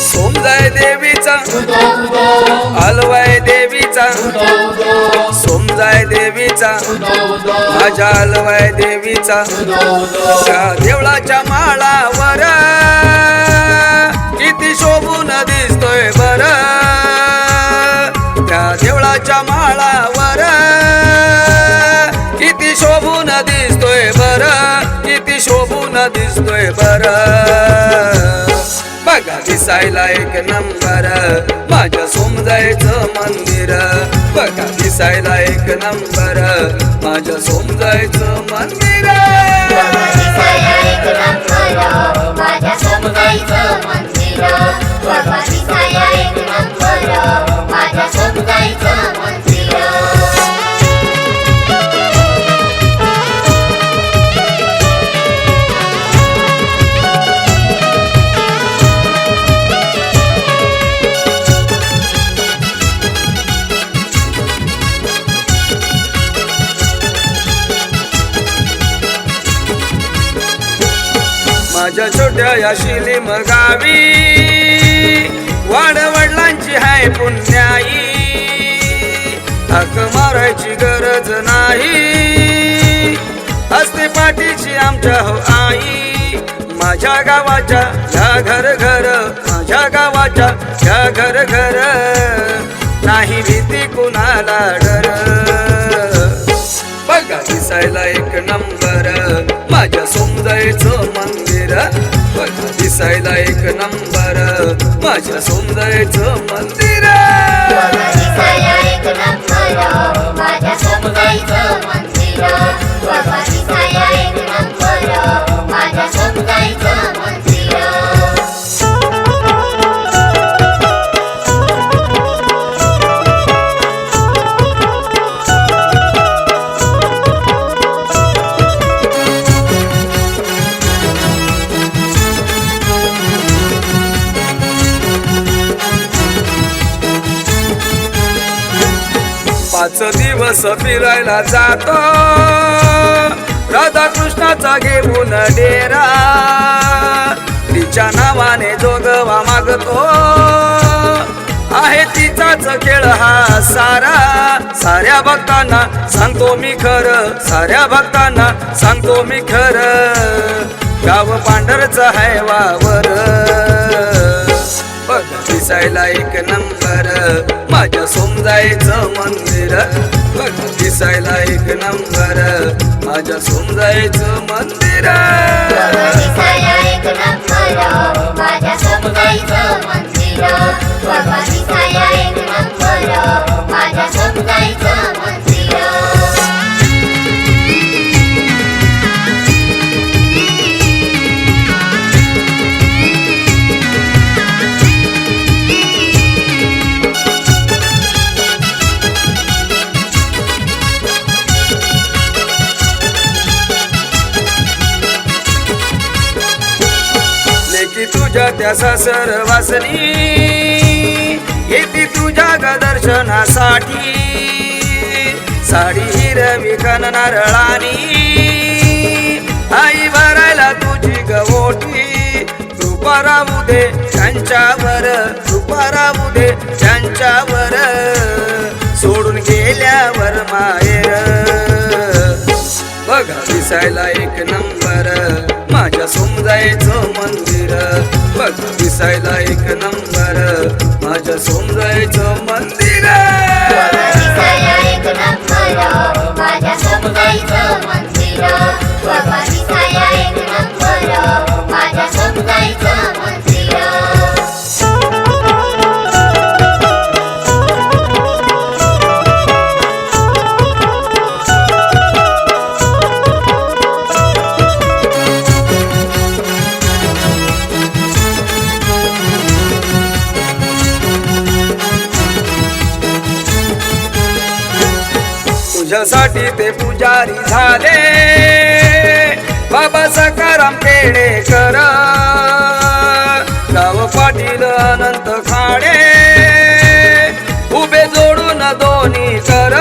सोमजाय देवीचा हलवाय देवीचा सोमजाय देवीचा माझ्या हलवाय देवीचा त्या देवळाच्या माळावर किती शोभून दिसतोय बर त्या देवळाच्या माळावर किती शोभून दिसतोय बर किती शोभून दिसतोय बर बघा दिसायला एक नंबर माझ्या सोमजायचं मंदिर बघा दिसायला एक नंबर माझ्या सोमजायचं मंदिर दिसायला एक नंबर माझ्या सोमजायचं मंदिर दिसायला एक नंबर माझ्या सोमजायचं मंदिर माझ्या छोट्या या शिलीम गावी वाडवडिलांची हाय पुण्याई हक मारायची गरज नाही असते पाठीची आमच्या हो आई माझ्या गावाच्या या घर घर माझ्या गावाच्या या घर घर नाही भीती कुणाला डर बघा दिसायला एक नंबर माझ्या सोमजायचं मंदिर बघा दिसायला एक नंबर माझ्या सोमजायचं मंदिर दिसायला एक नंबर माझ्या सोमजायचं मंदिर दिसायला एक नंबर माझ्या सोमजायचं मंदिर पाच दिवस फिरायला जातो राधाकृष्णाचा घेऊन डेरा तिच्या नावाने जोगवा मागतो आहे तिचाच खेळ हा सारा साऱ्या भक्तांना सांगतो मी खरं साऱ्या भक्तांना सांगतो मी खरं गाव पांढरचं आहे वावर बघा दिसायला एक नंबर माझ्या सोमजायचं मंदिर बघा दिसायला एक नंबर माझ्या सोमजायचं मंदिर दिसायला एक नंबर माझ्या सोमजायचं मंदिर दिसायला एक नंबर माझ्या सोमजायचं मंदिर लेकी तुझ्या त्या सासर वासनी येते तुझ्या ग दर्शनासाठी साडी हिरवी कन नारळानी आई भरायला तुझी गवोटी कृपा राहू दे त्यांच्यावर कृपा राहू दे त्यांच्यावर सोडून गेल्यावर माहेर बघा दिसायला एक नंबर माझ्या सोमजायचं मंदिर बघा दिसायला एक नंबर माझ्या सोमजायचं मंदिर दिसायला एक नंबर माझ्या सोमजायचं मंदिर दिसायला एक नंबर माझ्या सोमजायचं मंदिर तुझ्यासाठी ते पुजारी झाले बाबा सकाराम पेडेकर गाव पाटील अनंत खाडे उभे जोडून दोन्ही कर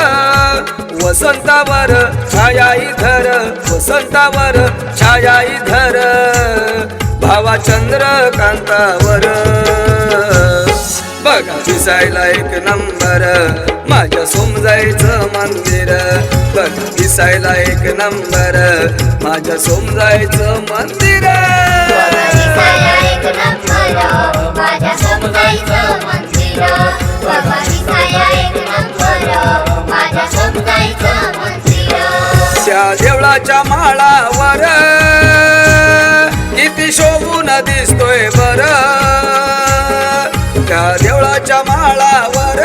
वसंतावर छायाई धर वसंतावर छायाई धर भावा चंद्रकांतावर बघा दिसायला एक नंबर माझ्या सोमजाईचं मंदिर बघा दिसायला एक नंबर माझ्या सोमजाईचं मंदिर दिसायला एक नंबर माझ्या सोमजाईचं मंदिर बाबा दिसायला एक नंबर माझ्या सोमजाईचं मंदिर त्या देवळाच्या माळावर किती शोभून दिसतोय बर त्या देवळाच्या माळावर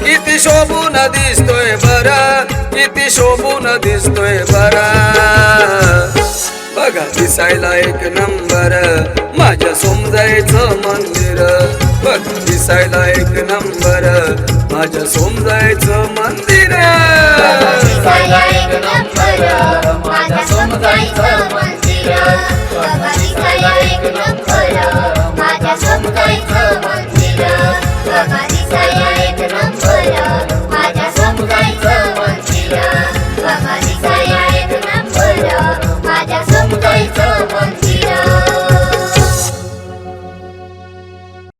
किती शोभून दिसतोय बर किती शोभून दिसतोय बर बघा दिसायला एक नंबर माझ्या सोमजाईचं मंदिर बघा दिसायला एक नंबर माझ्या सोमजाईचं मंदिर दिसायला एक नंबर माझ्या सोमजाईचं मंदिर बाबा दिसायला एक नंबर